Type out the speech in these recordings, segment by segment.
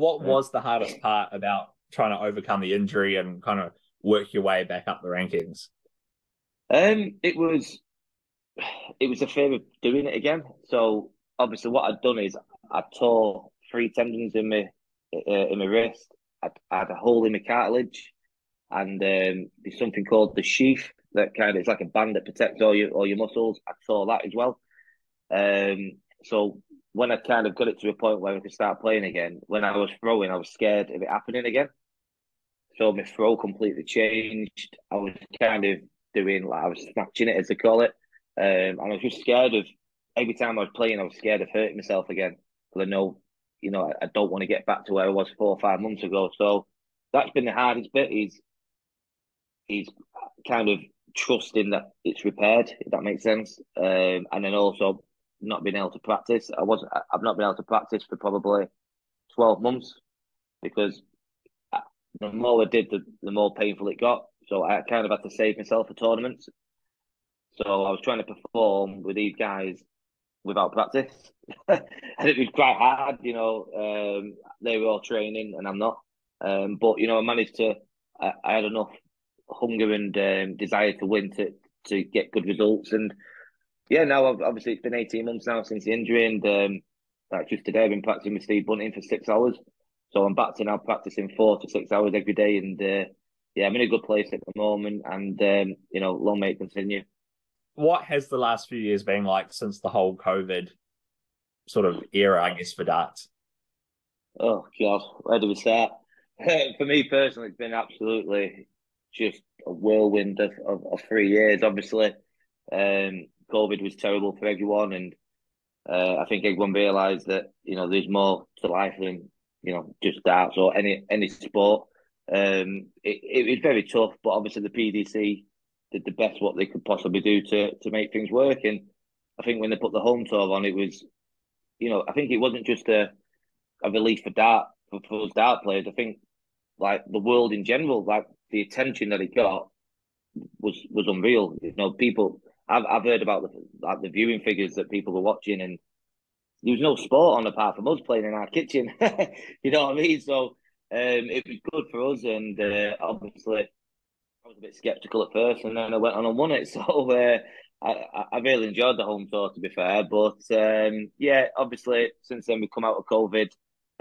What Yeah. was the hardest part about trying to overcome the injury and kind of work your way back up the rankings? It was a favour of doing it again. So obviously, what I'd done is I tore three tendons in my wrist. I had a hole in my cartilage, and there's something called the sheath that kind of it's like a band that protects all your muscles. I tore that as well. So when I kind of got it to a point where I could start playing again, when I was throwing, I was scared of it happening again. So my throw completely changed. I was kind of doing like I was snatching it as they call it, and I was just scared of every time I was playing. I was scared of hurting myself again because I know, I don't want to get back to where I was 4 or 5 months ago. So that's been the hardest bit. He's kind of trusting that it's repaired, if that makes sense. And then also not being able to practice. I've not been able to practice for probably 12 months because the more I did, the more painful it got. So I kind of had to save myself for tournaments. So I was trying to perform with these guys without practice, and it was quite hard. They were all training and I'm not. But I managed to. I had enough hunger and desire to win to get good results. And yeah, now obviously it's been 18 months now since the injury, and like just today I've been practicing with Steve Bunting for 6 hours. So I'm back to now practicing 4 to 6 hours every day, and yeah, I'm in a good place at the moment, and long may it continue. What has the last few years been like since the whole COVID sort of era, I guess, for darts? Oh God, where do we start? For me personally, it's been absolutely just a whirlwind of 3 years. Obviously, COVID was terrible for everyone, and I think everyone realised that there's more to life than just darts or any sport. It was very tough, but obviously the PDC did the best what they could possibly do to make things work. And I think when they put the home tour on, it was I think it wasn't just a relief for for us dart players. I think like the world in general, like the attention that it got was unreal. People. I've heard about the viewing figures that people were watching, and there was no sport on apart from us playing in our kitchen. You know what I mean? So it was good for us, and obviously I was a bit skeptical at first, and then I went on and won it. So I really enjoyed the home tour, to be fair. But yeah, obviously since then we've come out of COVID.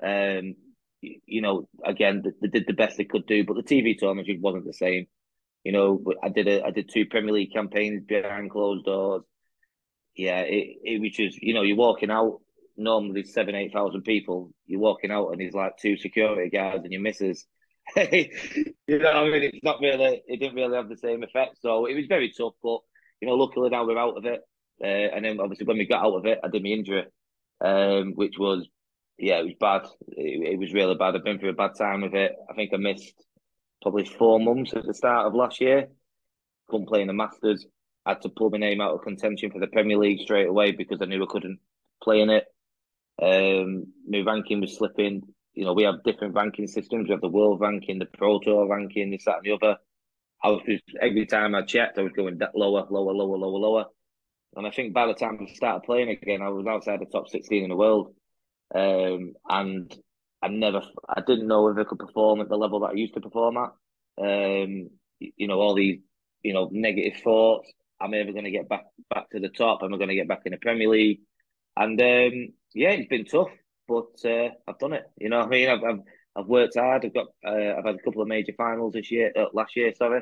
Um, again they did the best they could do, but the TV tournament just wasn't the same. But I did two Premier League campaigns behind closed doors. Yeah, it was just you're walking out normally 7,000 8,000 people. You're walking out and there's like two security guards and your missus. You know what I mean? It didn't really have the same effect. So it was very tough, but luckily now we're out of it. And then obviously when we got out of it, I did my injury, which was yeah, it was bad. It was really bad. I've been through a bad time with it. I think I missed probably 4 months at the start of last year. Couldn't play in the Masters. I had to pull my name out of contention for the Premier League straight away because I knew I couldn't play in it. My ranking was slipping. We have different ranking systems. We have the world ranking, the Pro Tour ranking, this, that, and the other. I was just every time I checked, I was going lower, lower, lower, lower, lower. And I think by the time I started playing again, I was outside the top 16 in the world. And I didn't know if I could perform at the level that I used to perform at. All these, negative thoughts. Am I ever going to get back to the top? Am I going to get back in the Premier League? And yeah, it's been tough, but I've done it. You know what I mean? I've worked hard. I've had a couple of major finals last year, sorry,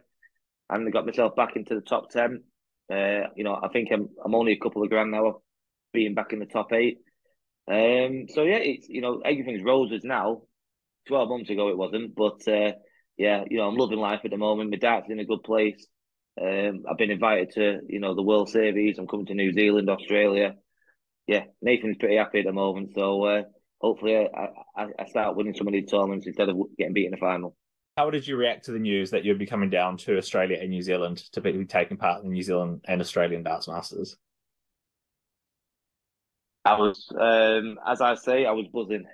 and I got myself back into the top 10. I think I'm only a couple of grand now of being back in the top 8. So yeah, it's everything's roses now. 12 months ago it wasn't, but yeah, I'm loving life at the moment. My dad's in a good place. I've been invited to the World Series. I'm coming to New Zealand, Australia. Yeah, Nathan's pretty happy at the moment. So hopefully I start winning some of these tournaments instead of getting beat in the final. How did you react to the news that you'd be coming down to Australia and New Zealand to be taking part in the New Zealand and Australian Darts Masters? I was, as I say, I was buzzing.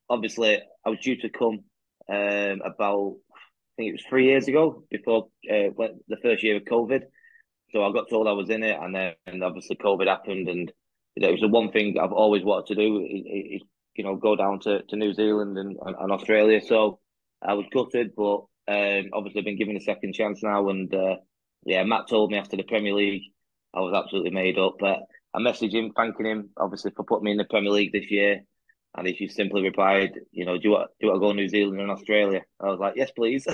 Obviously, I was due to come about, I think it was 3 years ago, before the first year of COVID. So I got told I was in it, and then obviously COVID happened, and it was the one thing I've always wanted to do go down to New Zealand and Australia. So I was gutted, but obviously been given a second chance now. And yeah, Matt told me after the Premier League, I was absolutely made up. But I messaged him, thanking him obviously for putting me in the Premier League this year. And he just simply replied, do you want to go to New Zealand and Australia? I was like, yes, please.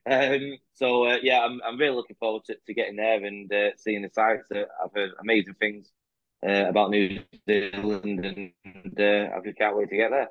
Yeah, I'm really looking forward to getting there and seeing the sights. I've heard amazing things about New Zealand, and I just can't wait to get there.